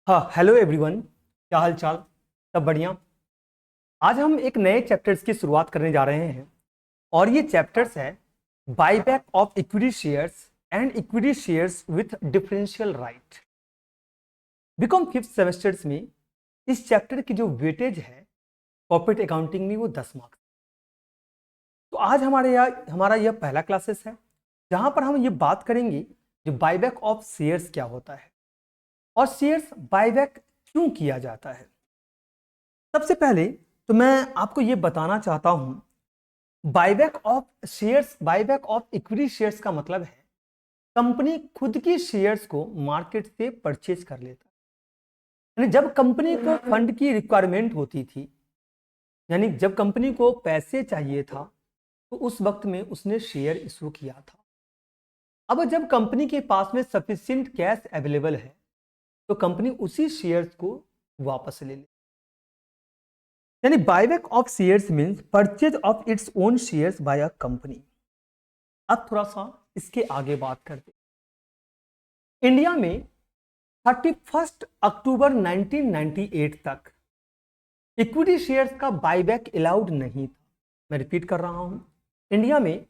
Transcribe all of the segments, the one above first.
हाँ, hello everyone. क्या हाल चाल? सब बढ़िया। आज हम एक नए चैप्टर्स की शुरुआत करने जा रहे हैं और ये चैप्टर्स है buyback of equity shares and equity shares with differential right. BCom fifth semesters में इस चैप्टर की जो वेटेज है कॉर्पोरेट अकाउंटिंग में वो 10 मार्क्स। तो आज हमारा यह पहला क्लासेस है जहां पर हम ये बात करेंगे जो बायबैक ऑफ शेयर्स क्या होता है और शेयर्स बायबैक क्यों किया जाता है। सबसे पहले तो मैं आपको यह बताना चाहता हूं बायबैक ऑफ इक्विटी शेयर्स का मतलब है कंपनी खुद की शेयर्स को मार्केट से परचेज कर लेता है। यानी जब कंपनी को फंड की रिक्वायरमेंट होती थी, यानी जब कंपनी को पैसे चाहिए था तो उस वक्त में उसने शेयर इशू किया था। अब जब कंपनी के पास में सफिशिएंट कैश अवेलेबल है तो कंपनी उसी शेयर्स को वापस ले ले। यानी buyback of shares means purchase of its own shares by a company. अब थोड़ा सा इसके आगे बात करते हैं। इंडिया में 31 अक्टूबर 1998 तक इक्विटी शेयर्स का बायबैक अलाउड नहीं था। मैं रिपीट कर रहा हूं, इंडिया में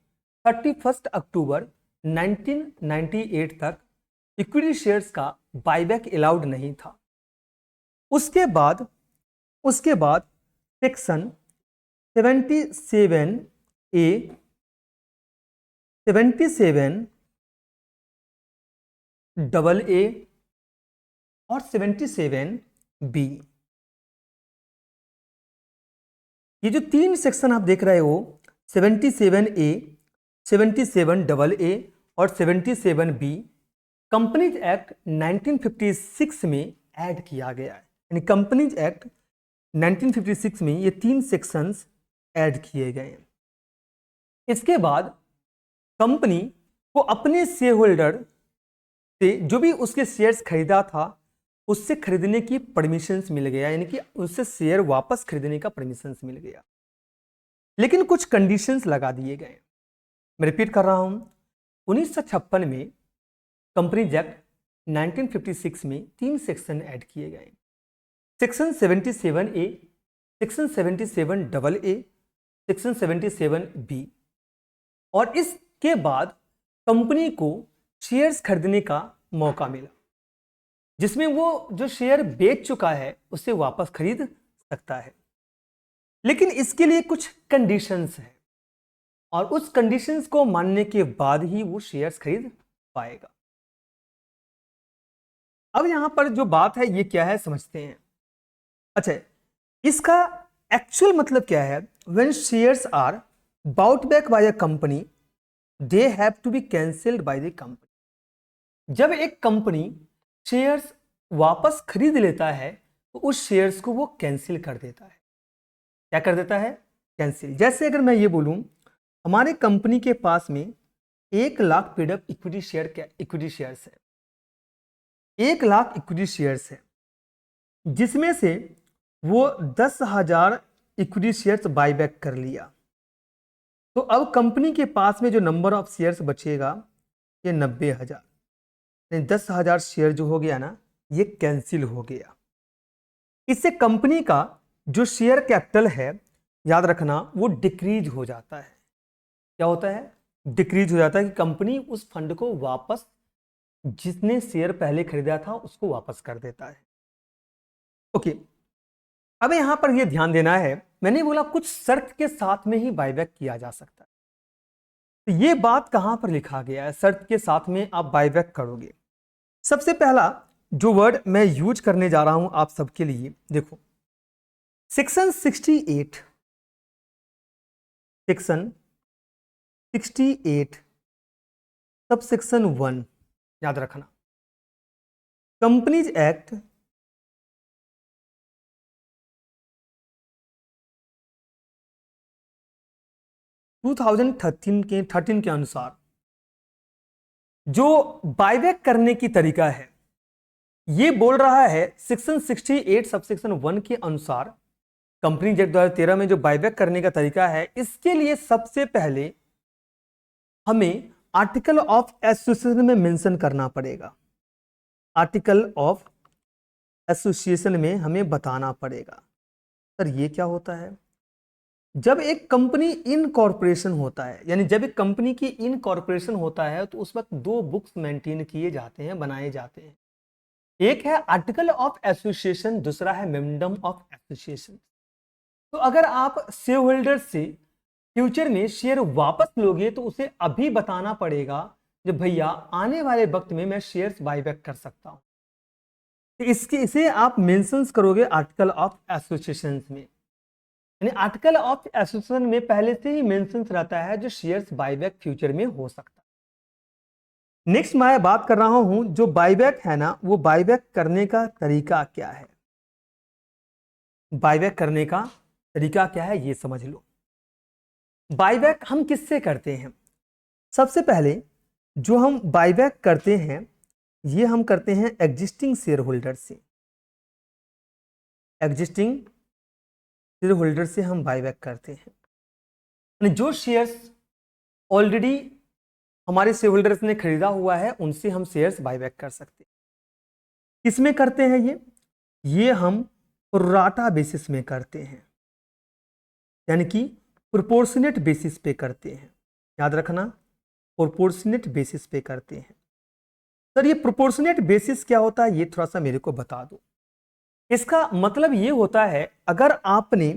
31 अक्टूबर 1998 तक इक्विटी शेयर्स का बायबैक अलाउड नहीं था। उसके बाद सेक्शन 77A 77AA और 77B, ये जो तीन सेक्शन आप देख रहे हो 77A 77AA और 77B कंपनीज एक्ट 1956 में ऐड किया गया है। यानी कंपनीज एक्ट 1956 में ये तीन सेक्शंस ऐड किए गए हैं। इसके बाद कंपनी को अपने शेयर होल्डर से जो भी उसके शेयर्स खरीदा था उससे खरीदने की परमिशंस मिल गया, यानी कि उससे शेयर वापस खरीदने का परमिशंस मिल गया, लेकिन कुछ कंडीशंस लगा दिए गए। मैं रिपीट कर रहा हूं, 1956 में कंपनीज एक्ट 1956 में तीन सेक्शन ऐड किए गए। Section 77A, section 77AA, section 77B। और इसके बाद कंपनी को शेयर्स खरीदने का मौका मिला जिसमें वो जो शेयर बेच चुका है उसे वापस खरीद सकता है, लेकिन इसके लिए कुछ कंडीशंस हैं और उस कंडीशंस को मानने के बाद ही वो शेयर्स खरीद पाएगा। अब यहां पर जो बात है ये क्या है समझते हैं। अच्छा, इसका एक्चुअल मतलब क्या है? When shares are bought back by a company they have to be cancelled by the company. जब एक कंपनी शेयर्स वापस खरीद लेता है तो उस शेयर्स को वो कैंसिल कर देता है। क्या कर देता है? कैंसिल। जैसे अगर मैं ये बोलूं हमारे कंपनी के पास में 1 lakh paid up equity shares है, 1 लाख इक्विटी शेयर्स है, जिसमें से वो 10,000 इक्विटी शेयर्स बायबैक कर लिया। तो अब कंपनी के पास में जो नंबर ऑफ शेयर्स बचेगा ये 90,000। 10,000 शेयर जो हो गया ना ये कैंसिल हो गया। इससे कंपनी का जो शेयर कैपिटल है, याद रखना, वो डिक्रीज हो जाता है। क्या होता है? डिक्रीज हो जाता है कि कंपनी उस फंड को वापस, जिसने शेयर पहले खरीदा था उसको वापस कर देता है। ओके, अब यहां पर यह ध्यान देना है, मैंने बोला कुछ शर्त के साथ में ही बायबैक किया जा सकता है। तो ये बात कहां पर लिखा गया है शर्त के साथ में आप बायबैक करोगे? सबसे पहला जो वर्ड मैं यूज करने जा रहा हूं आप सबके लिए, देखो, सेक्शन 68, सेक्शन 68 सब सेक्शन 1, याद रखना, कंपनीज एक्ट 2013 के अनुसार जो बायबैक करने की तरीका है ये बोल रहा है सेक्शन 68 सब सेक्शन 1 के अनुसार कंपनी एक्ट 2013 में जो बायबैक करने का तरीका है, इसके लिए सबसे पहले हमें आर्टिकल ऑफ एसोसिएशन में मेंशन करना पड़ेगा। आर्टिकल ऑफ एसोसिएशन में हमें बताना पड़ेगा। सर ये क्या होता है? जब एक कंपनी इनकॉर्पोरेशन होता है, यानी जब एक कंपनी की इनकॉर्पोरेशन होता है तो उस वक्त दो बुक्स मेंटेन किए जाते हैं, बनाए जाते हैं। एक है आर्टिकल ऑफ एसोसिएशन, दूसरा है मेमोरेंडम ऑफ एसोसिएशन। तो अगर आप शेयर होल्डर से फ्यूचर में शेयर वापस लोगे तो उसे अभी बताना पड़ेगा कि भैया आने वाले वक्त में मैं शेयर्स बायबैक कर सकता हूं। तो इसे आप मेंशंस करोगे आर्टिकल ऑफ एसोसिएशन में, यानी आर्टिकल ऑफ एसोसिएशन में पहले से ही मेंशंस रहता है जो शेयर्स बायबैक फ्यूचर में हो सकता है। नेक्स्ट मैं बात कर रहा हूं जो बायबैक है ना, वो बायबैक करने का तरीका क्या है। बायबैक करने का तरीका क्या है ये समझ लो। बायबैक हम किससे करते हैं? सबसे पहले जो हम बायबैक करते हैं ये हम करते हैं एग्जिस्टिंग शेयर होल्डर से। एग्जिस्टिंग शेयर होल्डर से हम बायबैक करते हैं, यानी जो शेयर्स ऑलरेडी हमारे शेयर होल्डर्स ने खरीदा हुआ है उनसे हम शेयर्स बायबैक कर सकते हैं। किसमें करते हैं ये हम प्रोराटा बेसिस में करते हैं, यानी कि प्रोपोर्शनेट बेसिस पे करते हैं। याद रखना, प्रोपोर्शनेट बेसिस पे करते हैं। सर ये प्रोपोर्शनेट बेसिस क्या होता है ये थोड़ा सा मेरे को बता दो। इसका मतलब ये होता है अगर आपने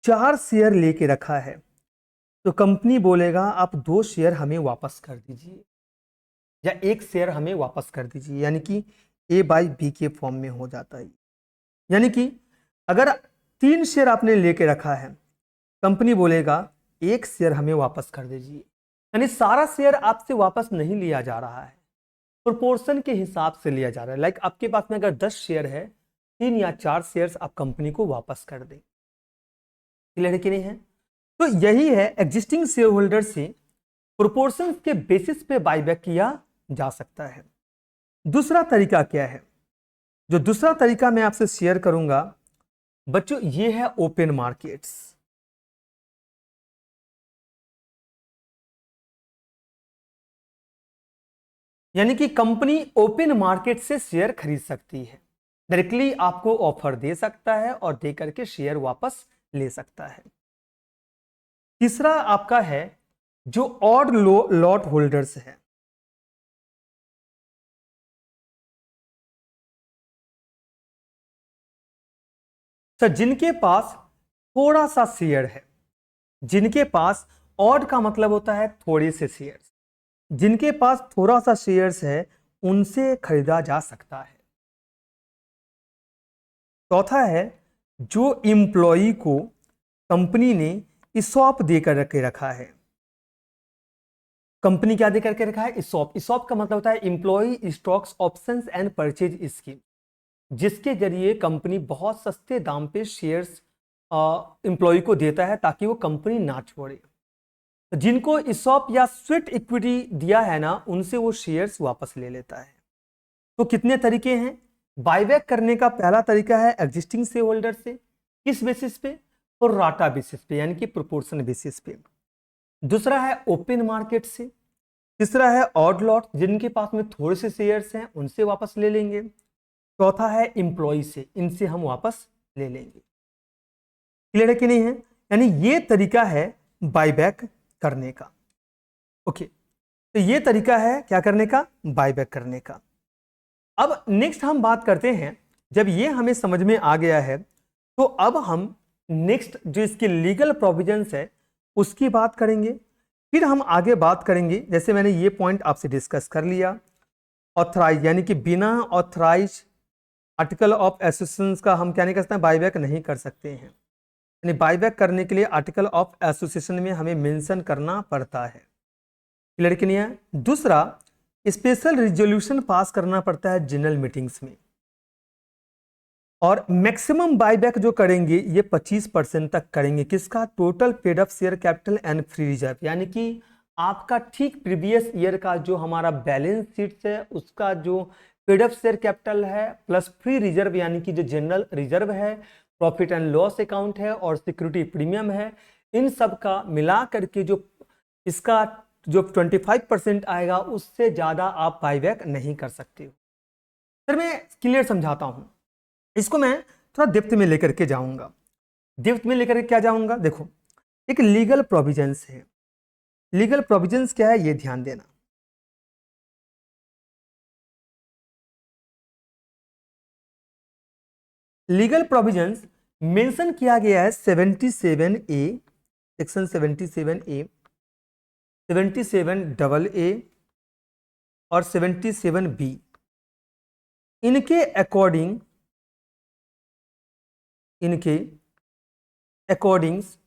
4 शेयर लेके रखा है तो कंपनी बोलेगा आप 2 शेयर हमें वापस कर दीजिए या 1 शेयर हमें वापस कर दीजिए, यानी कि A/B के फॉर्म में हो जाता है। यानी कि अगर 3 शेयर आपने लेके रखा है, कंपनी बोलेगा 1 शेयर हमें वापस कर दीजिए, यानी सारा शेयर आपसे वापस नहीं लिया जा रहा है, प्रोपोर्शन के हिसाब से लिया जा रहा है। लाइक आपके पास में अगर 10 शेयर है, 3 या 4 शेयर्स आप कंपनी को वापस कर दें। क्लियर कि नहीं है? तो यही है एग्जिस्टिंग शेयर होल्डर से प्रोपोर्शन के बेसिस पे बायबैक किया जा सकता है। दूसरा तरीका क्या है? जो दूसरा तरीका मैं आपसे शेयर करूंगा बच्चों, ये है ओपन मार्केट्स। यानी कि कंपनी ओपन मार्केट से शेयर खरीद सकती है, डायरेक्टली आपको ऑफर दे सकता है और दे करके शेयर वापस ले सकता है। तीसरा आपका है जो ऑड लॉट होल्डर्स है। सर जिनके पास थोड़ा सा शेयर है, जिनके पास, ऑड का मतलब होता है थोड़े से शेयर्स, जिनके पास थोड़ा सा शेयर्स है उनसे खरीदा जा सकता है। चौथा है जो इंप्लॉई को कंपनी ने ईसॉप देकर के रखा है। कंपनी क्या देकर के रखा है? ईसॉप। ईसॉप का मतलब होता है employee stocks options and purchase scheme, जिसके जरिए कंपनी बहुत सस्ते दाम पे शेयर्स इंप्लॉई को देता है ताकि वो कंपनी ना छोड़े। जिनको ईसॉप या स्वेट इक्विटी दिया है ना, उनसे वो शेयर्स वापस ले लेता है। तो कितने तरीके हैं बायबैक करने का? पहला तरीका है एग्जिस्टिंग शेयर होल्डर से, किस बेसिस पे? प्रोराटा बेसिस पे, यानी कि प्रोपोर्शन बेसिस पे। दूसरा है ओपन मार्केट से। तीसरा है ऑड लॉट, जिनके पास में थोड़े से शेयर्स हैं उनसे वापस ले लेंगे। चौथा है इंप्लॉय से, इनसे हम वापस ले लेंगे। क्लियर है कि नहीं है? यानी ये तरीका है बायबैक करने का। ओके, तो ये तरीका है क्या करने का? बायबैक करने का। अब नेक्स्ट हम बात करते हैं, जब ये हमें समझ में आ गया है तो अब हम नेक्स्ट जो इसके लीगल प्रोविजंस है उसकी बात करेंगे। फिर हम आगे बात करेंगे, जैसे मैंने ये पॉइंट आपसे डिस्कस कर लिया, ऑथराइज, यानी कि बिना ऑथराइज आर्टिकल ऑफ एसोसिएशन का हम क्या नहीं कर सकते, बायबैक नहीं कर सकते हैं। यानी बायबैक करने के लिए आर्टिकल ऑफ एसोसिएशन में हमें मेंशन करना पड़ता है। क्लियर कि नहीं है? दूसरा, स्पेशल रिजोल्यूशन पास करना पड़ता है जनरल मीटिंग्स में। और मैक्सिमम बायबैक जो करेंगे ये 25% तक करेंगे। किसका? Total paid up share capital and free reserve, यानी कि आपका ठीक प्रीवियस ईयर का जो हमारा बैलेंस शीट है उसका जो पेड अप शेयर कैपिटल है प्लस फ्री रिजर्व, यानी कि जो जनरल रिजर्व है, प्रॉफिट एंड लॉस अकाउंट है और सिक्योरिटी प्रीमियम है, इन सब का मिला करके जो इसका जो 25% आएगा उससे ज्यादा आप बायबैक नहीं कर सकते हो। सर मैं क्लियर समझाता हूं, इसको मैं थोड़ा डेप्थ में लेकर के जाऊंगा। डेप्थ में लेकर के क्या जाऊंगा, देखो एक लीगल प्रोविजंस है। लीगल प्रोविजंस क्या है ये ध्यान देना। लीगल प्रोविजंस मेंशन किया गया है 77A, सेक्शन 77A, 77AA और 77B। इनके अकॉर्डिंग्स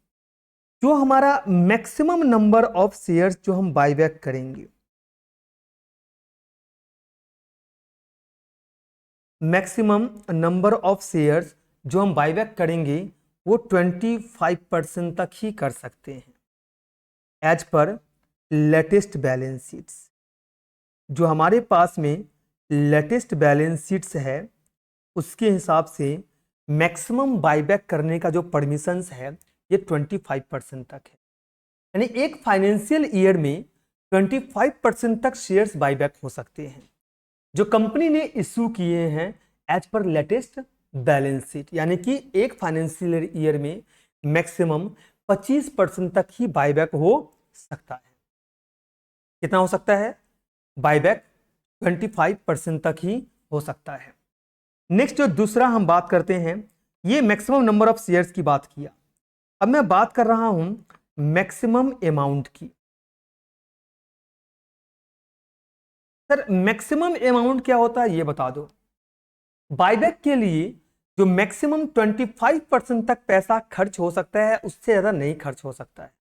जो हमारा मैक्सिमम नंबर ऑफ शेयर्स जो हम बाईबैक करेंगे, मैक्सिमम नंबर ऑफ शेयर्स जो हम बाईबैक करेंगे वो 25% तक ही कर सकते हैं as per latest balance sheets. जो हमारे पास में लेटेस्ट बैलेंस शीट्स है उसके हिसाब से मैक्सिमम बाईबैक करने का जो परमिशंस है ये 25% तक है। यानी एक फाइनेंशियल ईयर में 25% तक शेयर्स बाईबैक हो सकते हैं जो कंपनी ने इश्यू किए हैं as per latest balance sheet. यानी कि एक फाइनेंशियल ईयर में मैक्सिमम 25% तक ही बाईबैक हो सकता है। कितना हो सकता है बाईबैक? 25% तक ही हो सकता है। नेक्स्ट जो दूसरा हम बात करते हैं, ये मैक्सिमम नंबर ऑफ शेयर्स की बात किया। अब मैं बात कर रहा हूं मैक्सिमम अमाउंट की। सर मैक्सिमम अमाउंट क्या होता है ये बता दो। बायबैक के लिए जो मैक्सिमम 25% तक पैसा खर्च हो सकता है उससे ज्यादा नहीं खर्च हो सकता है।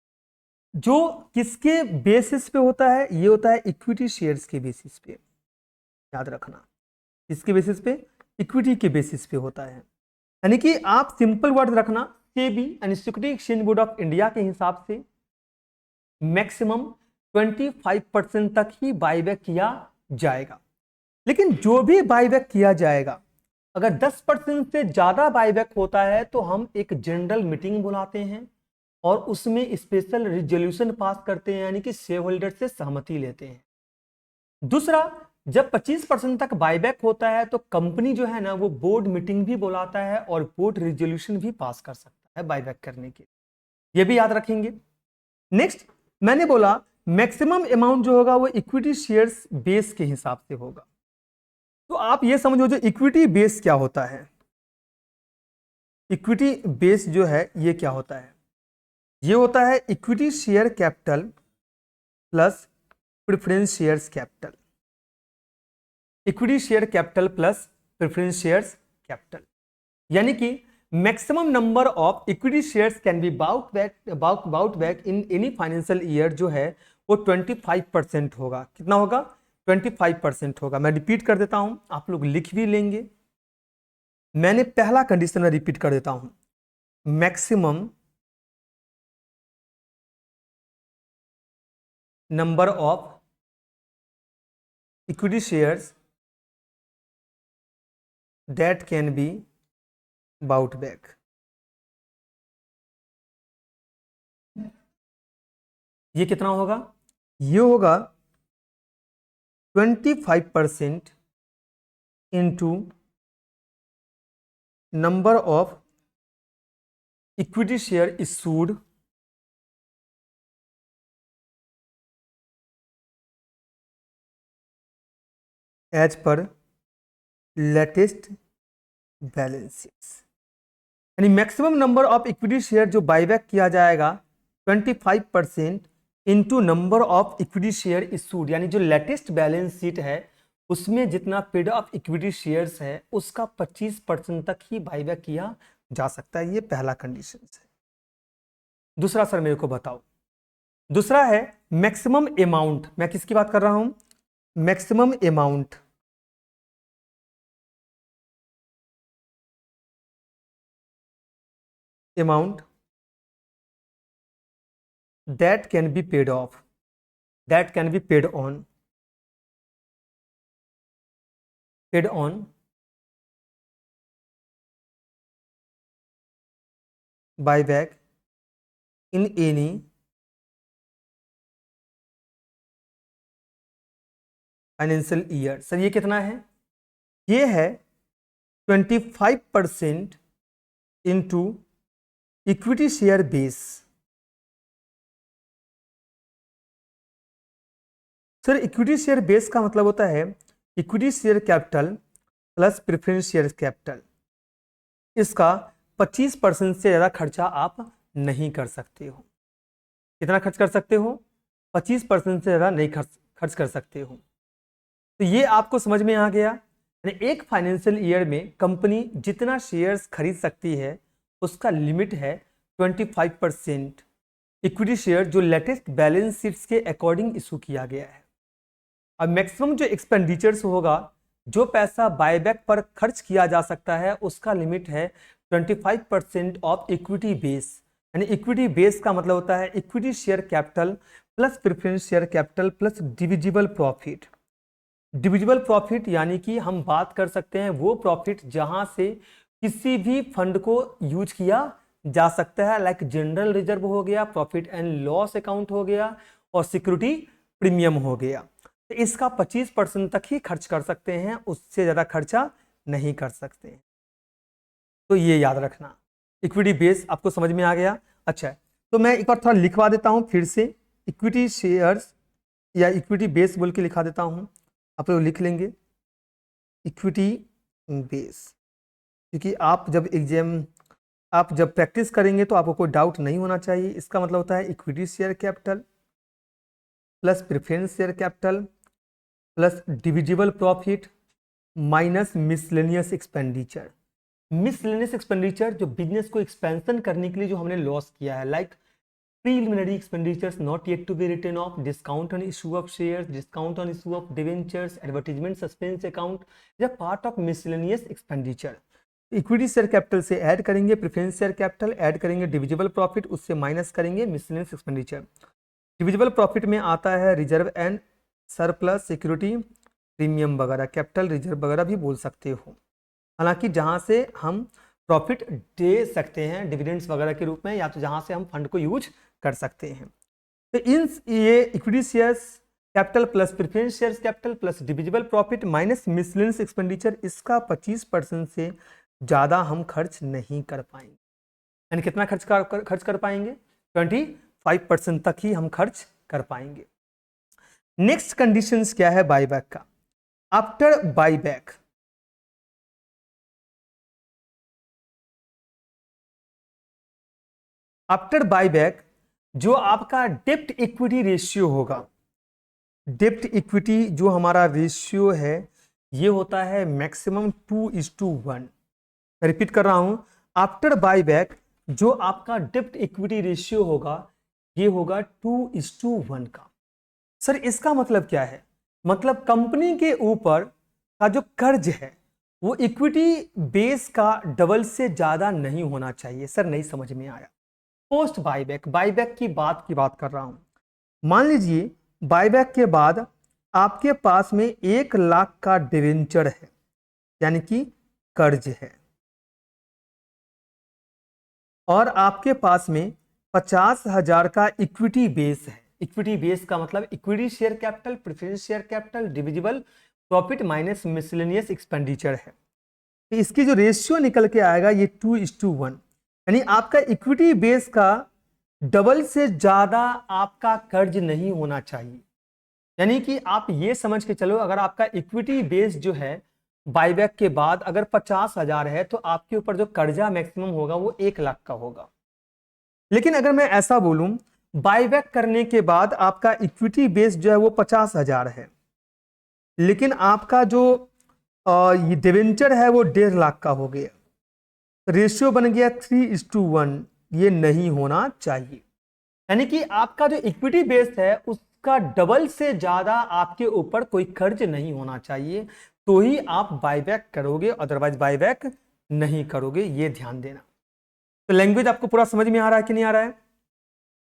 जो किसके बेसिस पे होता है, ये होता है इक्विटी शेयर्स के बेसिस पे। याद रखना, इसके बेसिस पे, इक्विटी के बेसिस पे होता है। यानी कि आप सिंपल वर्ड रखना, सेबी यानी security exchange board of India के हिसाब से मैक्सिमम 25% तक ही बाईबैक किया जाएगा। लेकिन जो भी बाईबैक किया जाएगा अगर 10% से ज्यादा बाईबैक होता है तो हम एक जनरल मीटिंग बुलाते हैं और उसमें स्पेशल रिजोल्यूशन पास करते हैं, यानी कि शेयर होल्डर से सहमति लेते हैं। दूसरा, जब 25% तक बाईबैक होता है तो कंपनी जो है ना वो बोर्ड मीटिंग भी बुलाता है और बोर्ड रिजोल्यूशन भी पास कर सकता है बाईबैक करने के। ये भी याद रखेंगे। नेक्स्ट, मैंने बोला मैक्सिमम अमाउंट जो होगा वो इक्विटी शेयर्स बेस के हिसाब से होगा। तो आप ये समझो जो इक्विटी बेस क्या होता है। इक्विटी बेस जो है ये क्या होता है, ये होता है equity share capital plus preference shares capital. Equity share capital plus preference shares capital, यानी कि maximum number of equity shares can be bought back in any financial year जो है वो 25% होगा। कितना होगा? 25% होगा। मैं रिपीट कर देता हूं, आप लोग लिख भी लेंगे। मैंने पहला कंडीशन में रिपीट कर देता हूं, maximum number of equity shares that can be bought back. ये कितना होगा? ये होगा 25% into number of equity share issued as per latest balance sheets. यानी maximum number of equity share जो बाईबैक किया जाएगा 25% into number of equity share issued, यानी जो लेटेस्ट बैलेंस शीट है उसमें जितना पेड ऑफ इक्विटी शेयर्स है उसका 25% तक ही बाईबैक किया जा सकता है। ये पहला कंडीशन है। दूसरा सर मेरे को बताओ। दूसरा है मैक्सिमम अमाउंट। मैं किसकी बात कर रहा हूं? Maximum amount that can be paid off, that can be paid on buyback in any financial year. Sir ये कितना है? ये है 25% into equity share base. Sir equity share base का मतलब होता है equity share capital plus preference share capital. इसका 25% से ज़्यादा खर्चा आप नहीं कर सकते हो। कितना खर्च कर सकते हो? 25% से ज़्यादा नहीं खर्च कर सकते हो। तो ये आपको समझ में आ गया। यानी एक फाइनेंशियल ईयर में कंपनी जितना शेयर्स खरीद सकती है उसका लिमिट है 25% इक्विटी शेयर, जो लेटेस्ट बैलेंस शीट्स के अकॉर्डिंग इशू किया गया है। अब मैक्सिमम जो एक्सपेंडिचर्स होगा, जो पैसा बायबैक पर खर्च किया जा सकता है, उसका लिमिट है 25% ऑफ इक्विटी बेस। यानी इक्विटी बेस का मतलब होता है equity share capital plus preference share capital plus divisible profit. Divisible profit यानी कि हम बात कर सकते हैं वो प्रॉफिट जहां से किसी भी फंड को यूज किया जा सकता है, लाइक जनरल रिजर्व हो गया, प्रॉफिट एंड लॉस अकाउंट हो गया और सिक्योरिटी प्रीमियम हो गया। तो इसका 25% तक ही खर्च कर सकते हैं, उससे ज्यादा खर्चा नहीं कर सकते। तो ये याद रखना। इक्विटी बेस आपको समझ में आ गया। अच्छा, तो मैं एक बार थोड़ा लिखवा देता हूं फिर से, इक्विटी शेयर्स या इक्विटी बेस बोल के लिखा देता हूं, आप लोग लिख लेंगे इक्विटी बेस, क्योंकि आप जब प्रैक्टिस करेंगे तो आपको कोई डाउट नहीं होना चाहिए। इसका मतलब होता है equity share capital plus preference share capital plus divisible profit minus miscellaneous expenditure. Miscellaneous expenditure जो बिजनेस को एक्सपेंशन करने के लिए जो हमने लॉस किया है, like preliminary expenditures not yet to be written off, discount on issue of shares, discount on issue of debentures, advertisement suspense account, is a part of miscellaneous expenditure। Equity share capital से add करेंगे preference share capital, add करेंगे divisible profit, उससे minus करेंगे miscellaneous expenditure. Divisible profit में आता है reserve and surplus, security premium वगैरह, capital reserve वगैरह भी बोल सकते हो। हालांकि जहां से हम प्रॉफिट दे सकते हैं डिविडेंड्स वगैरह के रूप में, या तो जहां से हम फंड को यूज कर सकते हैं। तो ये equity shares capital plus preference shares capital plus divisible profit minus miscellaneous expenditure, इसका 25% से ज्यादा हम खर्च नहीं कर पाएंगे। यानी कितना खर्च कर पाएंगे? 25% तक ही हम खर्च कर पाएंगे। नेक्स्ट कंडीशंस क्या है बायबैक का? आफ्टर बायबैक, आफ्टर बायबैक जो आपका डेप्ट इक्विटी रेशियो होगा, डेप्ट इक्विटी जो हमारा रेशियो है ये होता है मैक्सिमम 2:1। रिपीट कर रहा हूं, आफ्टर बायबैक जो आपका डेप्ट इक्विटी रेशियो होगा ये होगा 2:1 का। सर इसका मतलब क्या है? मतलब कंपनी के ऊपर का जो कर्ज है वो इक्विटी बेस का डबल से ज्यादा नहीं होना चाहिए। सर नहीं समझ में आया। पोस्ट बायबैक, बायबैक की बात कर रहा हूं। मान लीजिए बायबैक के बाद आपके पास में 1 लाख का डिवेंचर है, यानी कि कर्ज है, और आपके पास में 50,000 का इक्विटी बेस है। इक्विटी बेस का मतलब equity share capital, preference share capital, divisible profit minus miscellaneous expenditure है। तो इसकी जो रेशियो निकल के आएगा ये 2:1, यानी आपका इक्विटी बेस का डबल से ज्यादा आपका कर्ज नहीं होना चाहिए। यानी कि आप ये समझ के चलो, अगर आपका इक्विटी बेस जो है बायबैक के बाद अगर 50,000 है तो आपके ऊपर जो कर्जा मैक्सिमम होगा वो 1 लाख का होगा। लेकिन अगर मैं ऐसा बोलूं बायबैक करने के बाद आपका इक्विटी बेस जो है वो 50,000 है, लेकिन आपका जो ये डिवेंचर है वो 1.5 लाख का हो गया, रेशियो बन गया 3:1। ये नहीं होना चाहिए। यानी कि आपका जो इक्विटी बेस है उसका डबल से ज्यादा आपके ऊपर कोई कर्ज नहीं होना चाहिए, तो ही आप बायबैक करोगे, अदरवाइज बायबैक नहीं करोगे। ये ध्यान देना। तो लैंग्वेज आपको पूरा समझ में आ रहा है कि नहीं आ रहा है?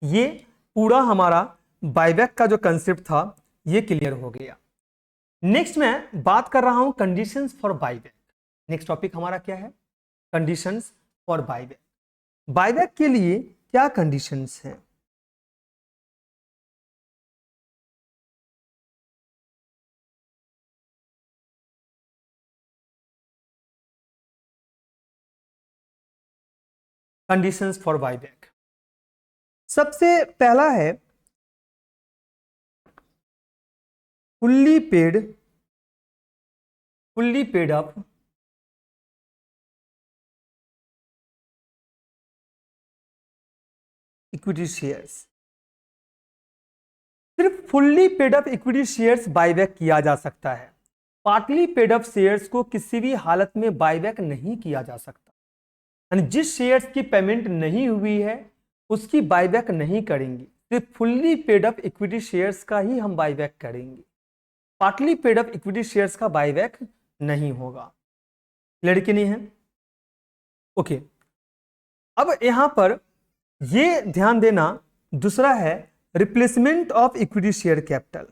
ये पूरा हमारा बायबैक का जो कंसेप्ट था ये क्लियर हो गया। नेक्स्ट मैं बात कर रहा हूं conditions for buyback. Next topic हमारा क्या है? Conditions for buyback. बायबैक के लिए क्या कंडीशंस हैं? Conditions for buyback. सबसे पहला है fully paid up equity shares. सिर्फ fully paid up equity shares buyback किया जा सकता है, पार्टली पेड अप शेयर्स को किसी भी हालत में बायबैक नहीं किया जा सकता। यानी जिस शेयर्स की पेमेंट नहीं हुई है उसकी बायबैक नहीं करेंगे, सिर्फ fully paid up equity shares का ही हम बायबैक करेंगे, partly paid up equity shares का बायबैक नहीं होगा। क्लियर कि नहीं है? ओके, अब यहां पर ये ध्यान देना, दूसरा है replacement of equity share capital.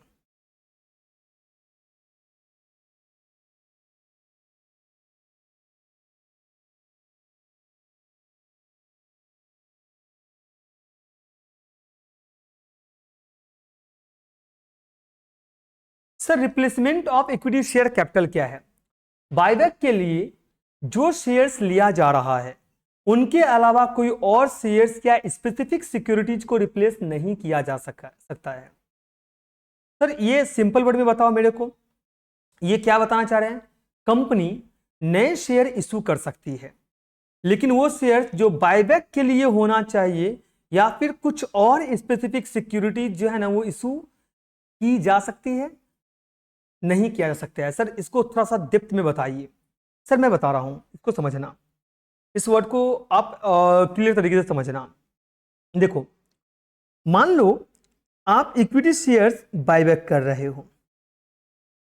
Sir replacement of equity share capital क्या है? बायबैक के लिए जो शेयर्स लिया जा रहा है उनके अलावा कोई और शेयर्स या स्पेसिफिक सिक्योरिटीज को रिप्लेस नहीं किया जा सकता है। सर ये सिंपल वर्ड में बताओ मेरे को, ये क्या बताना चाह रहे हैं? कंपनी नए शेयर इशू कर सकती है, लेकिन वो शेयर जो बायबैक के लिए होना चाहिए या फिर कुछ और स्पेसिफिक सिक्योरिटीज जो है ना वो इशू की जा सकती है, नहीं किया जा सकता है। सर इसको थोड़ा सा डेप्थ में बताइए। सर मैं बता रहा हूं, इसको समझना, इस वर्ड को आप क्लियर तरीके से समझना। देखो, मान लो आप इक्विटी शेयर्स बायबैक कर रहे हो,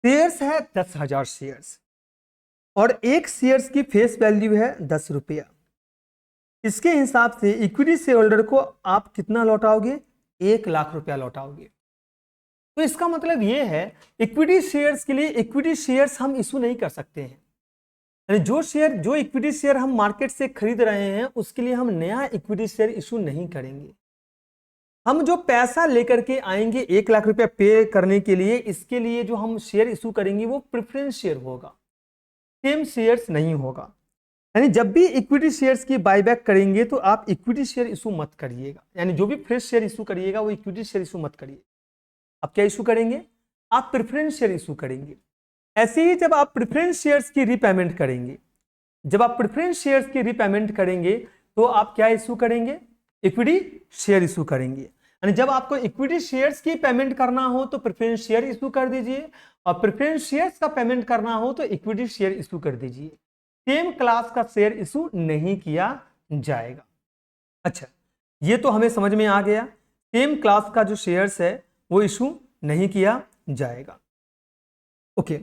शेयर्स है 10,000 शेयर्स और एक शेयर्स की फेस वैल्यू है 10 रुपया। इसके हिसाब से इक्विटी शेयर होल्डर को आप कितना लौटाओगे? 1 लाख रुपया लौटाओगे। तो इसका मतलब यह है इक्विटी शेयर्स के लिए इक्विटी शेयर्स हम इशू नहीं कर सकते हैं। यानी जो इक्विटी शेयर हम मार्केट से खरीद रहे हैं उसके लिए हम नया इक्विटी शेयर इशू नहीं करेंगे। हम जो पैसा लेकर के आएंगे 1 लाख रुपया पे करने के लिए, इसके लिए जो हम शेयर इशू करेंगे वो प्रेफरेंस शेयर होगा, सेम शेयर्स नहीं होगा। यानी जब भी इक्विटी शेयर्स की बायबैक करेंगे तो आप इक्विटी शेयर इशू मत करिएगा, यानी जो भी फ्रेश शेयर इशू करिएगा वो इक्विटी शेयर इशू मत करिए। आप क्या इशू करेंगे? आप प्रेफरेंस शेयर इशू करेंगे। ऐसे ही जब आप प्रेफरेंस शेयर्स की रीपेमेंट करेंगे, तो आप क्या इशू करेंगे? इक्विटी शेयर इशू करेंगे। यानी जब आपको इक्विटी शेयर्स की पेमेंट करना हो तो प्रेफरेंस शेयर इशू कर दीजिए, और प्रेफरेंस शेयर्स का पेमेंट करना हो तो इक्विटी शेयर इशू कर दीजिए। सेम क्लास का शेयर इशू नहीं किया जाएगा। अच्छा, ये तो हमें समझ में आ गया, सेम क्लास का जो शेयर्स है वो इशू नहीं किया जाएगा। ओके,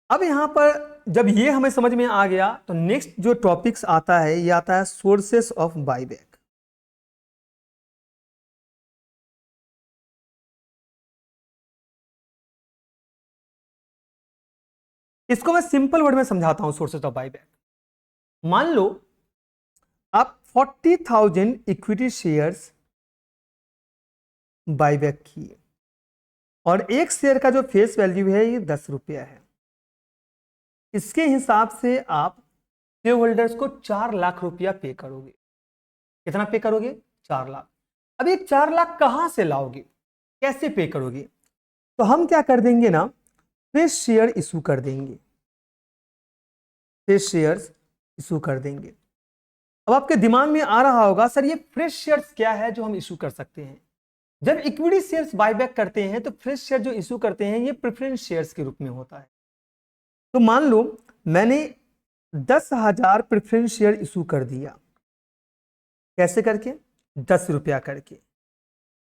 अब यहां पर जब ये हमें समझ में आ गया तो नेक्स्ट जो टॉपिक्स आता है ये आता है सोर्सेस ऑफ बायबैक। इसको मैं सिंपल वर्ड में समझाता हूं। सोर्सेस ऑफ बायबैक, मान लो आप 40,000 इक्विटी शेयर्स बायबैक किए और एक शेयर का जो फेस वैल्यू है ये 10 रुपया है। इसके हिसाब से आप शेयर होल्डर्स को 4 लाख रुपया पे करोगे। कितना पे करोगे? 4 लाख। अब ये 4 लाख कहां से लाओगे, कैसे पे करोगे? तो हम क्या कर देंगे ना, फ्रेश शेयर इशू कर देंगे, फ्रेश शेयर्स इशू कर देंगे। अब आपके दिमाग में आ रहा होगा सर ये फ्रेश शेयर्स क्या है जो हम इशू कर सकते हैं? जब इक्विटी शेयर्स बायबैक करते हैं तो फ्रेश शेयर जो इशू करते हैं ये प्रेफरेंस शेयर्स के रूप में होता है। तो मान लो मैंने 10,000 प्रेफरेंस शेयर इशू कर दिया, कैसे करके? 10 रुपया करके।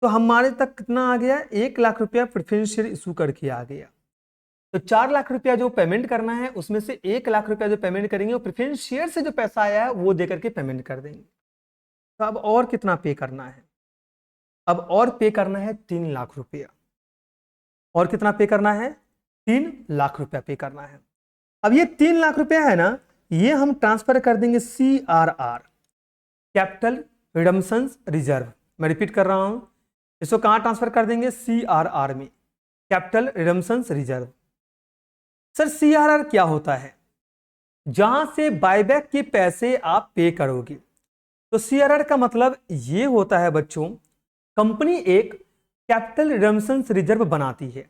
तो हमारे तक कितना आ गया? 1 लाख रुपया प्रेफरेंस शेयर इशू करके आ गया। तो 4 लाख रुपया जो पेमेंट करना है उसमें से 1 लाख रुपया जो पेमेंट करेंगे वो प्रेफरेंस शेयर से जो पैसा आया है वो देकर के पेमेंट कर देंगे। तो अब और कितना पे करना है? अब और पे करना है 3 लाख रुपया। और कितना पे करना है? 3 लाख रुपया पे करना है। अब ये 3 लाख रुपया है ना, ये हम ट्रांसफर कर देंगे CRR, कैपिटल रिडम्पशन रिजर्व। मैं रिपीट कर रहा हूं, इसको कहां ट्रांसफर कर देंगे? CRR में, capital redemption reserve. Sir CRR क्या होता है? जहां से बायबैक के पैसे आप पे करोगे। तो सीआरआर का मतलब ये होता है बच्चों, कंपनी एक कैपिटल रिडम्पशन रिजर्व बनाती है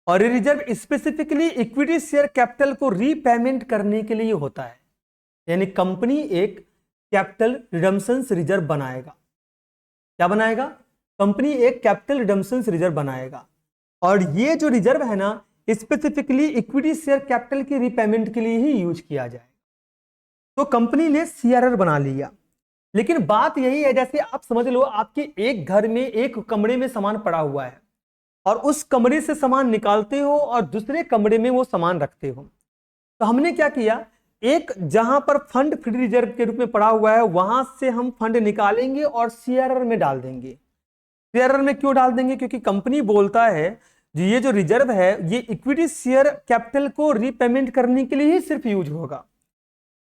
और ये reserve specifically equity share capital को रीपेमेंट करने के लिए होता है। यानी कंपनी एक कैपिटल रिडम्पशन रिजर्व बनाएगा। क्या बनाएगा? कंपनी एक कैपिटल रिडम्पशन रिजर्व बनाएगा और ये जो रिजर्व है ना, स्पेसिफिकली इक्विटी शेयर कैपिटल की रीपेमेंट के लिए ही यूज किया जाएगा। तो कंपनी ने सीआरआर बना लिया, लेकिन बात यही है, जैसे आप समझ लो आपके एक घर में एक कमरे में सामान पड़ा हुआ है और उस कमरे से सामान निकालते हो और दूसरे कमरे में वो सामान रखते हो। तो हमने क्या किया, एक जहां पर फंड फ्री रिजर्व के रूप में पड़ा हुआ है वहां से हम फंड निकालेंगे और सीआरआर में डाल देंगे। सीआरआर में क्यों डाल देंगे? क्योंकि कंपनी बोलता है ये जो रिजर्व है ये इक्विटी शेयर कैपिटल को रीपेमेंट करने के लिए ही सिर्फ यूज होगा।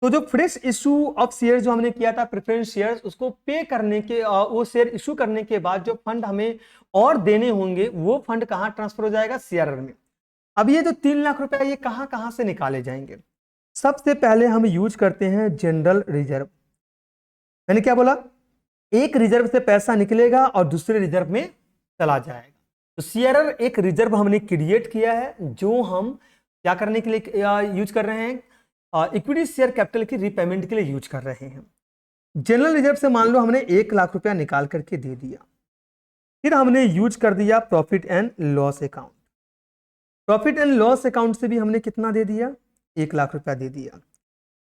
तो जो फ्रेश इशू ऑफ शेयर जो हमने किया था प्रेफरेंस शेयर्स, उसको पे करने के वो शेयर इशू करने के बाद जो फंड हमें और देने होंगे वो फंड कहां ट्रांसफर हो जाएगा? सीआरआर में। अब ये जो 3 लाख रुपया ये कहां कहां से निकाले जाएंगे? सबसे पहले हम यूज करते हैं जनरल रिजर्व। मैंने क्या बोला? एक रिजर्व से पैसा निकलेगा और दूसरे रिजर्व में चला जाएगा। तो सीआरआर एक रिजर्व हमने क्रिएट किया है जो हम क्या करने के लिए यूज कर रहे हैं? इक्विटी शेयर कैपिटल की रीपेमेंट के लिए यूज कर रहे हैं। जनरल रिजर्व से मान लो हमने 1 लाख रुपया निकाल करके दे दिया, फिर हमने यूज कर दिया profit and loss account. Profit and loss account से भी हमने कितना दे दिया? 1 लाख रुपया दे दिया।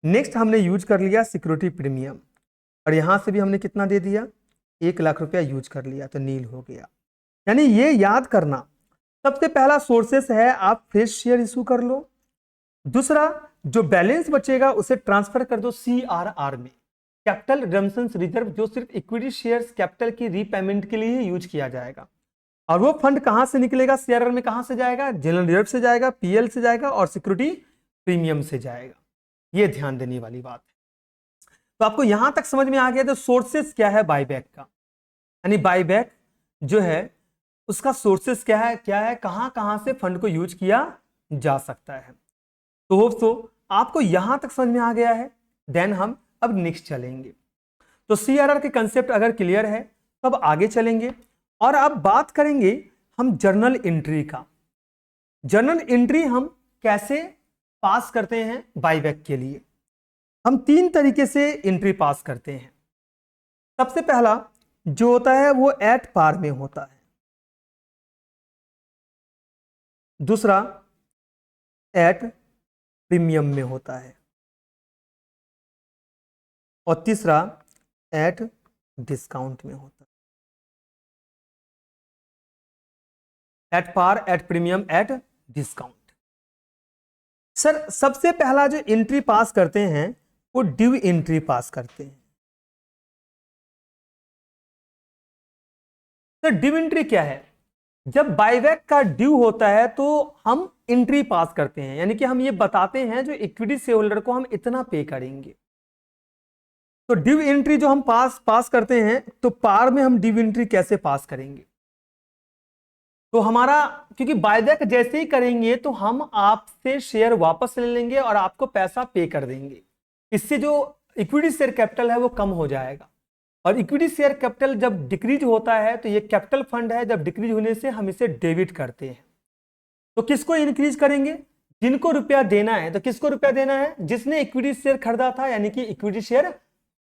नेक्स्ट हमने यूज कर लिया सिक्योरिटी प्रीमियम और यहां से भी हमने कितना दे दिया? 1 लाख रुपया यूज कर लिया, तो नील हो गया। यानी ये याद करना, सबसे पहला सोर्सेस है आप फ्रेश शेयर इशू कर लो, दूसरा जो बैलेंस बचेगा उसे ट्रांसफर कर दो सीआरआर में, कैपिटल रिडम्पशन रिजर्व, जो सिर्फ इक्विटी शेयर्स कैपिटल की रीपेमेंट के लिए ही यूज किया जाएगा। और वो फंड कहां से निकलेगा? सीआरआर में कहां से जाएगा? जनरल रिजर्व से जाएगा, पीएल से जाएगा और सिक्योरिटी प्रीमियम से जाएगा। ये ध्यान देने वाली बात है। तो आपको यहां तक समझ में आ गया तो सोर्सेस क्या है बायबैक का, यानी बायबैक जो है उसका सोर्सेस क्या है, कहां कहां से फंड को यूज किया जा सकता है। तो दोस्तों आपको यहां तक समझ में आ गया है। देन हम अब नेक्स्ट चलेंगे। तो सीआरआर के कंसेप्ट अगर क्लियर है तो अब आगे चलेंगे और अब बात करेंगे हम जर्नल एंट्री का। जर्नल एंट्री हम कैसे पास करते हैं बायबैक के लिए? हम 3 तरीके से एंट्री पास करते हैं। सबसे पहला जो होता है वो एट पार में होता है, दूसरा एट प्रीमियम में होता है और तीसरा एट डिस्काउंट में होता है। At par, at premium, at discount. Sir सबसे पहला जो एंट्री पास करते हैं वो ड्यू एंट्री पास करते हैं। सर ड्यू एंट्री क्या है? जब बायबैक का ड्यू होता है तो हम एंट्री पास करते हैं, यानी कि हम ये बताते हैं जो इक्विटी शेयर होल्डर को हम इतना पे करेंगे। तो ड्यू एंट्री जो हम पास करते हैं, तो पार में हम ड्यू एंट्री कैसे पास करेंगे? तो हमारा, क्योंकि बायबैक जैसे ही करेंगे तो हम आपसे शेयर वापस ले लेंगे और आपको पैसा पे कर देंगे। इससे जो इक्विटी शेयर कैपिटल है वो कम हो जाएगा और इक्विटी शेयर कैपिटल जब डिक्रीज होता है तो ये कैपिटल फंड है, जब डिक्रीज होने से हम इसे डेबिट करते हैं। तो किसको इंक्रीज करेंगे? जिनको रुपया देना है। तो किसको रुपया देना है? जिसने इक्विटी शेयर खरीदा था, यानी कि इक्विटी शेयर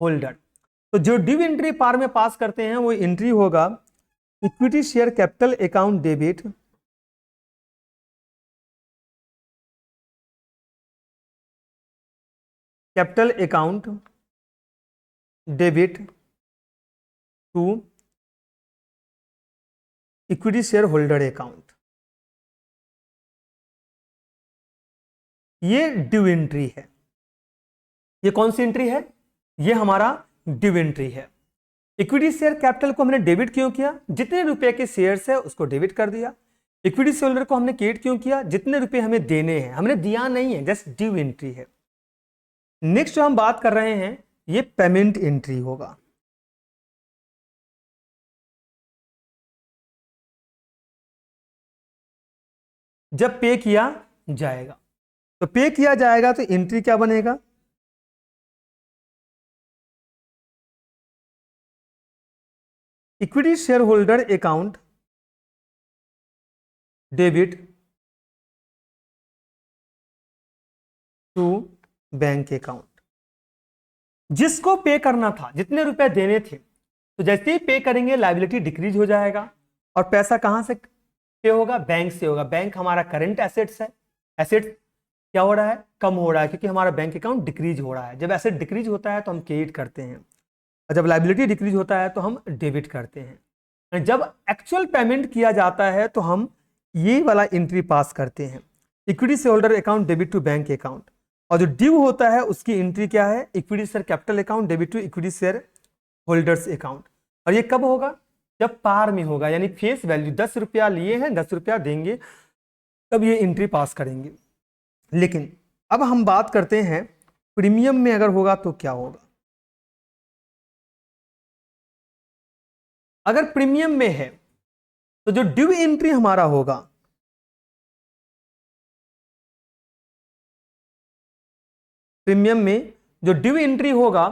होल्डर। तो जो ड्यू एंट्री पार में पास करते हैं वो एंट्री होगा equity share capital account debit capital account debit to equity share holder account. ये ड्यू एंट्री है। ये कौन सी एंट्री है? ये हमारा ड्यू एंट्री है। इक्विटी शेयर कैपिटल को हमने डेबिट क्यों किया? जितने रुपए के शेयर्स है उसको डेबिट कर दिया। इक्विटी शेयर होल्डर को हमने क्रेडिट क्यों किया? जितने रुपए हमें देने हैं, हमने दिया नहीं है, जस्ट ड्यू एंट्री है। नेक्स्ट जो हम बात कर रहे हैं ये पेमेंट एंट्री होगा। जब पे किया जाएगा, तो पे किया जाएगा तो एंट्री क्या बनेगा? Equity share holder account debit to bank account. जिसको पे करना था, जितने रुपए देने थे, तो जैसे ही पे करेंगे लायबिलिटी डिक्रीज हो जाएगा। और पैसा कहां से पे होगा? बैंक से होगा। बैंक हमारा करंट एसेट्स है। एसेट क्या हो रहा है? कम हो रहा है, क्योंकि हमारा बैंक अकाउंट डिक्रीज हो रहा है। जब एसेट डिक्रीज होता है तो हम क्रेडिट करते हैं, और जब लायबिलिटी डिक्रीज होता है तो हम डेबिट करते हैं। जब एक्चुअल पेमेंट किया जाता है तो हम ये वाला एंट्री पास करते हैं, equity share holder account debit to bank account. और जो ड्यू होता है उसकी एंट्री क्या है? Equity share capital account debit to equity share holders account. और ये कब होगा? जब पार में होगा, यानी फेस वैल्यू 10 रुपया लिए हैं, 10 रुपया देंगे, तब ये एंट्री पास करेंगे। लेकिन अब हम बात करते हैं प्रीमियम में अगर होगा तो क्या होगा। अगर प्रीमियम में है तो जो ड्यू एंट्री हमारा होगा, प्रीमियम में जो ड्यू एंट्री होगा,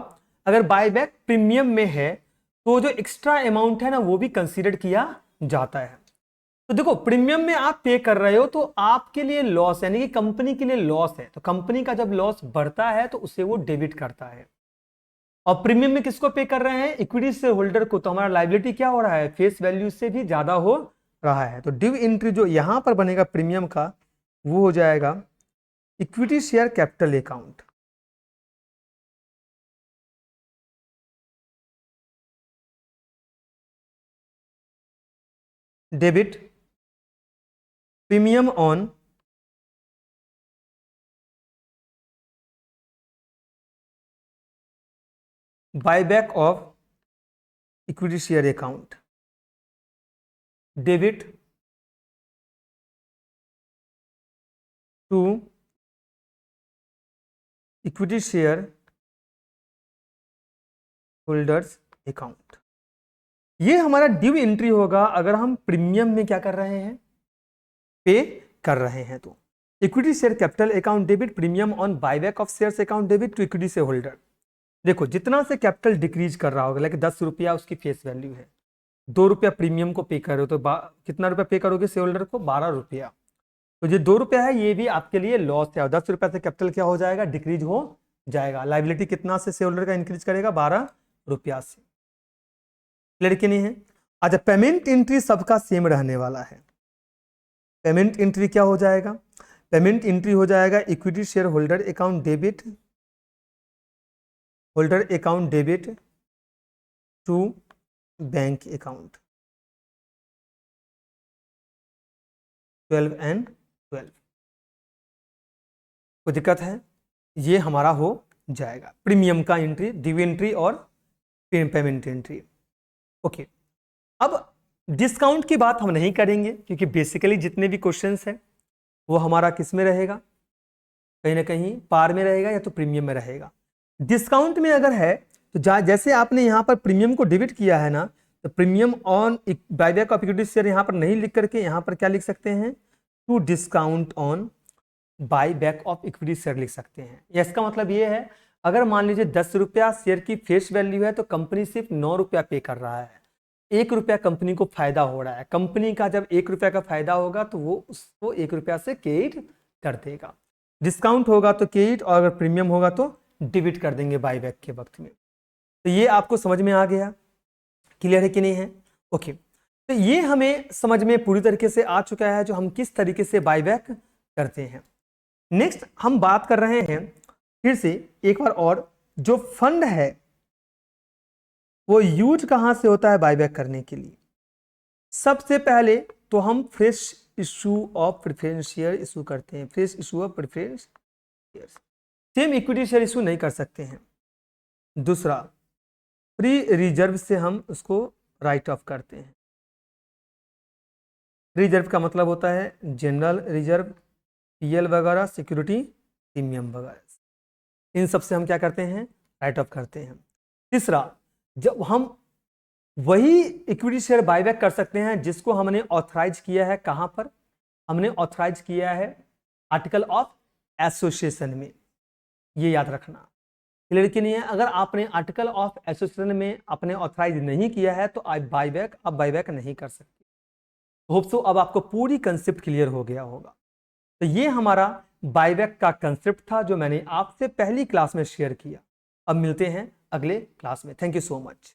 अगर बायबैक प्रीमियम में है तो जो एक्स्ट्रा अमाउंट है ना वो भी कंसीडर किया जाता है। तो देखो, प्रीमियम में आप पे कर रहे हो तो आपके लिए लॉस, यानी कि कंपनी के लिए लॉस है, तो कंपनी का जब लॉस बढ़ता है तो उसे वो डेबिट करता है। और प्रीमियम में किसको पे कर रहे हैं? इक्विटी शेयर होल्डर को। तो हमारा लायबिलिटी क्या हो रहा है? फेस वैल्यू से भी ज्यादा हो रहा है। तो ड्यू एंट्री जो यहां पर बनेगा प्रीमियम का, वो हो जाएगा equity share capital account debit premium on buyback of equity share account debit to equity share holders account. ये हमारा ड्यू एंट्री होगा अगर हम प्रीमियम में क्या कर रहे हैं? पे कर रहे हैं। तो equity share capital account debit premium on buyback of shares account debit to equity share holder. देखो, जितना से कैपिटल डिक्रीज कर रहा होगा, लाइक 10 रुपया उसकी फेस वैल्यू है, 2 रुपया प्रीमियम को पे कर रहे हो, तो कितना रुपया पे करोगे शेयर होल्डर को? 12 रुपया। तो ये 2 रुपया है, ये भी आपके लिए लॉस है। और 10 रुपया से कैपिटल क्या हो जाएगा? डिक्रीज हो जाएगा। लाइबिलिटी कितना से शेयर होल्डर का इंक्रीज करेगा? 12 रुपया से। क्लियर कि नहीं है? अच्छा, पेमेंट एंट्री सबका सेम रहने वाला है। पेमेंट एंट्री क्या हो जाएगा? पेमेंट एंट्री हो जाएगा equity share holder account debit, holder account debit to bank account 12 and 12। कोई दिक्कत है? ये हमारा हो जाएगा प्रीमियम का एंट्री, ड्यू एंट्री और पेमेंट एंट्री। ओके, अब डिस्काउंट की बात हम नहीं करेंगे, क्योंकि बेसिकली जितने भी क्वेश्चंस हैं वो हमारा किस में रहेगा? कहीं ना कहीं पार में रहेगा या तो प्रीमियम में रहेगा। डिस्काउंट में अगर है तो जैसे आपने यहां पर प्रीमियम को डेबिट किया है ना, तो premium on buyback of equity share यहां पर नहीं लिख करके यहां पर क्या लिख सकते हैं? To discount on buyback of equity share लिख सकते हैं। इसका मतलब ये है, अगर मान लीजिए 10 रुपया शेयर की फेस वैल्यू है तो कंपनी सिर्फ 9 रुपया पे कर रहा है, 1 रुपया कंपनी को फायदा हो रहा है। कंपनी का जब 1 रुपया का फायदा होगा तो वो उसको 1 रुपया से क्रेडिट कर देगा। डिस्काउंट होगा तो क्रेडिट, और अगर प्रीमियम होगा तो डेबिट कर देंगे बायबैक के वक्त में। तो ये आपको समझ में आ गया? क्लियर है कि नहीं है? ओके, तो ये हमें समझ में पूरी तरीके से आ चुका है जो हम किस तरीके से बायबैक करते हैं। नेक्स्ट हम बात कर रहे हैं फिर से एक बार और, जो फंड है वो यूज कहां से होता है बायबैक करने के लिए? सबसे पहले तो हम fresh issue of preference share issue करते हैं। Fresh issue of preference share, same equity share issue नहीं कर सकते हैं। दूसरा, प्री रिजर्व से हम उसको राइट ऑफ करते हैं। रिजर्व का मतलब होता है जनरल रिजर्व, पीएल वगैरह, सिक्योरिटी प्रीमियम वगैरह, इन सब से हम क्या करते हैं? राइट ऑफ करते हैं। तीसरा, जब हम वही इक्विटी शेयर बायबैक कर सकते हैं जिसको हमने ऑथराइज किया है। कहां पर हमने ऑथराइज किया है? आर्टिकल ऑफ एसोसिएशन में, ये याद रखना। क्लियर कि नहीं है? अगर आपने आर्टिकल ऑफ एसोसिएशन में अपने ऑथराइज नहीं किया है तो आप बाईबैक नहीं कर सकते। होप सो अब आपको पूरी कंसेप्ट क्लियर हो गया होगा। तो ये हमारा बाईबैक का कंसेप्ट था जो मैंने आपसे पहली क्लास में शेयर किया। अब मिलते हैं अगले क्लास में। Thank you so much.